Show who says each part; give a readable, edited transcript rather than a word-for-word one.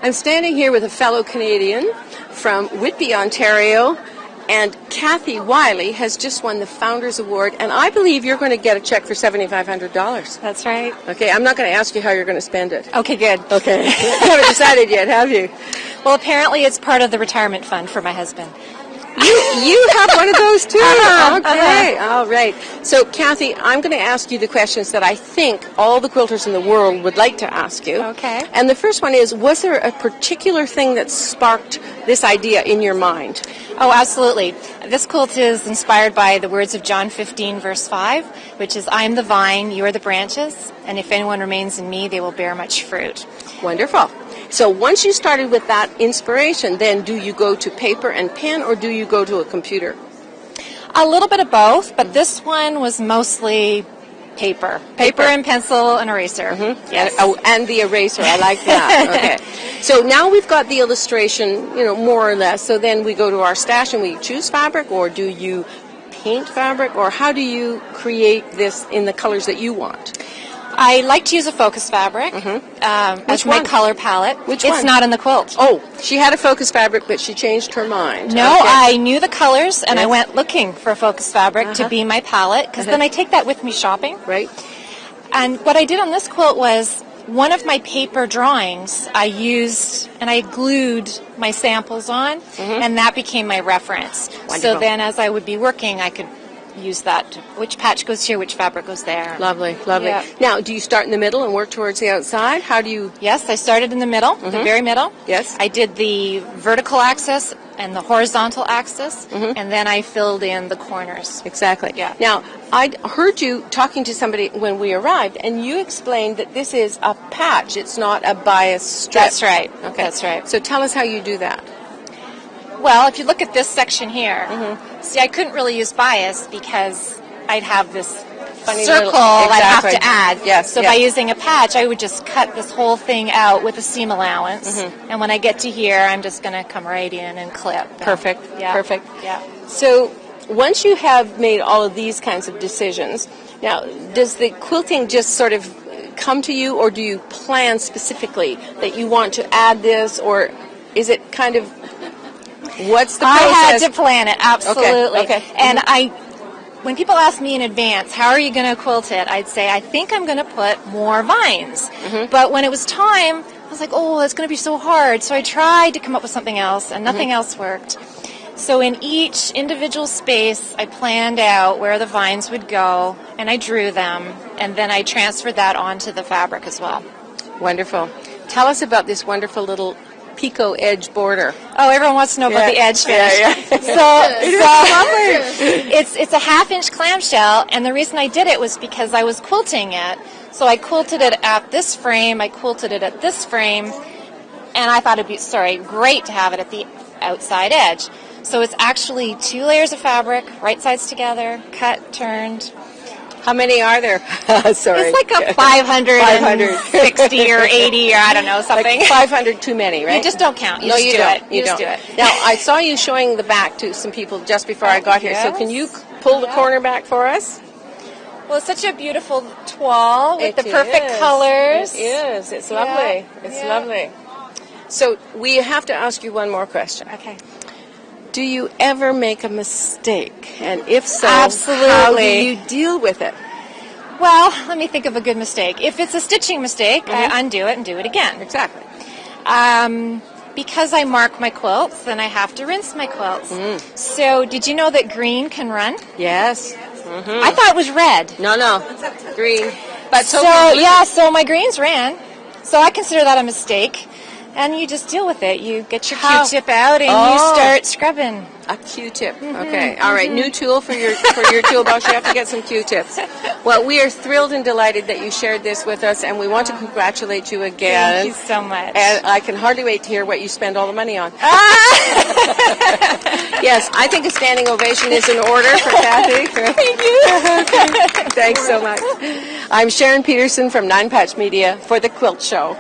Speaker 1: I'm standing here with a fellow Canadian from Whitby, Ontario, and Kathy Wylie has just won the Founders Award, and I believe you're going to get a check for $7,500.
Speaker 2: That's right.
Speaker 1: Okay, I'm not going to ask you how you're going to spend it.
Speaker 2: Okay, good.
Speaker 1: Okay. You haven't decided yet, have you?
Speaker 2: Well, apparently it's part of the retirement fund for my husband.
Speaker 1: You have one of those too. Okay, all right. So, Kathy, I'm going to ask you the questions that I think all the quilters in the world would like to ask you.
Speaker 2: Okay.
Speaker 1: And the first one is, was there a particular thing that sparked this idea in your mind?
Speaker 2: Oh, absolutely. This quilt is inspired by the words of John 15, verse 5, which is, I am the vine, you are the branches, and if anyone remains in me, they will bear much fruit.
Speaker 1: Wonderful. So once you started with that inspiration, then do you go to paper and pen or do you go to a computer?
Speaker 2: A little bit of both, but this one was mostly paper. Paper and pencil and eraser.
Speaker 1: Mm-hmm.
Speaker 2: Yes.
Speaker 1: And the eraser. I like that. Okay. So now we've got the illustration, more or less. So then we go to our stash and we choose fabric, or do you paint fabric, or how do you create this in the colors that you want?
Speaker 2: I like to use a focus fabric as my color palette.
Speaker 1: Which one?
Speaker 2: It's not in the quilt.
Speaker 1: Oh, she had a focus fabric, but she changed her mind.
Speaker 2: No,
Speaker 1: okay.
Speaker 2: I knew the colors, and I went looking for a focus fabric to be my palette, because then I take that with me shopping.
Speaker 1: Right.
Speaker 2: And what I did on this quilt was, one of my paper drawings I used, and I glued my samples on, and that became my reference.
Speaker 1: Wonderful.
Speaker 2: So then as I would be working, I could use that. Which patch goes here, which fabric goes there.
Speaker 1: Lovely, lovely. Yeah. Now, do you start in the middle and work towards the outside? How do you...
Speaker 2: Yes, I started in the middle, the very middle.
Speaker 1: Yes.
Speaker 2: I did the vertical axis and the horizontal axis, and then I filled in the corners.
Speaker 1: Exactly.
Speaker 2: Yeah.
Speaker 1: Now, I heard you talking to somebody when we arrived, and you explained that this is a patch. It's not a bias strip.
Speaker 2: That's right.
Speaker 1: Okay.
Speaker 2: That's right.
Speaker 1: So tell us how you do that.
Speaker 2: Well, if you look at this section here, see, I couldn't really use bias because I'd have this
Speaker 1: Funny
Speaker 2: circle
Speaker 1: little,
Speaker 2: I'd have to add.
Speaker 1: Yes.
Speaker 2: So by using a patch, I would just cut this whole thing out with a seam allowance. And when I get to here, I'm just going to come right in and clip.
Speaker 1: Perfect.
Speaker 2: Yeah.
Speaker 1: Perfect.
Speaker 2: Yeah.
Speaker 1: So once you have made all of these kinds of decisions, now, does the quilting just sort of come to you, or do you plan specifically that you want to add this, or is it kind of... What's the process?
Speaker 2: I had to plan it, absolutely.
Speaker 1: Okay.
Speaker 2: And when people ask me in advance, how are you going to quilt it? I'd say, I think I'm going to put more vines. But when it was time, I was like, oh, it's going to be so hard. So I tried to come up with something else, and nothing else worked. So in each individual space, I planned out where the vines would go, and I drew them, and then I transferred that onto the fabric as well.
Speaker 1: Wonderful. Tell us about this wonderful little picot edge border.
Speaker 2: Oh, everyone wants to know about the edge finish. It's a 1/2-inch clamshell, and the reason I did it was because I was quilting it. So I quilted it at this frame, I quilted it at this frame, and I thought it'd be great to have it at the outside edge. So it's actually 2 layers of fabric, right sides together, cut, turned.
Speaker 1: How many are there? Sorry.
Speaker 2: It's like a 560 or 80 or I don't know, something.
Speaker 1: Like 500 too many, right?
Speaker 2: You just don't count. You
Speaker 1: no,
Speaker 2: just
Speaker 1: you
Speaker 2: do
Speaker 1: don't.
Speaker 2: it.
Speaker 1: You
Speaker 2: just
Speaker 1: don't.
Speaker 2: do it.
Speaker 1: Now, I saw you showing the back to some people just before I got here. So can you pull the corner back for us?
Speaker 2: Well, it's such a beautiful toile with the perfect colors.
Speaker 1: It is. It's lovely. It's lovely. So we have to ask you one more question.
Speaker 2: Okay.
Speaker 1: Do you ever make a mistake? And if so,
Speaker 2: absolutely.
Speaker 1: How do you deal with it?
Speaker 2: Well, let me think of a good mistake. If it's a stitching mistake, I undo it and do it again.
Speaker 1: Exactly.
Speaker 2: Because I mark my quilts, then I have to rinse my quilts. So did you know that green can run?
Speaker 1: Yes.
Speaker 2: I thought it was red.
Speaker 1: No. Green. But
Speaker 2: so my greens ran. So I consider that a mistake. And you just deal with it. You get your Q-tip out and you start scrubbing.
Speaker 1: A Q-tip. Okay. All right. New tool for your toolbox. You have to get some Q-tips. Well, we are thrilled and delighted that you shared this with us, and we want to congratulate you again.
Speaker 2: Thank you so much.
Speaker 1: And I can hardly wait to hear what you spend all the money on. Yes, I think a standing ovation is in order for Kathy.
Speaker 2: Thank you.
Speaker 1: Thanks so much. I'm Sharon Pederson from Nine Patch Media for the Quilt Show.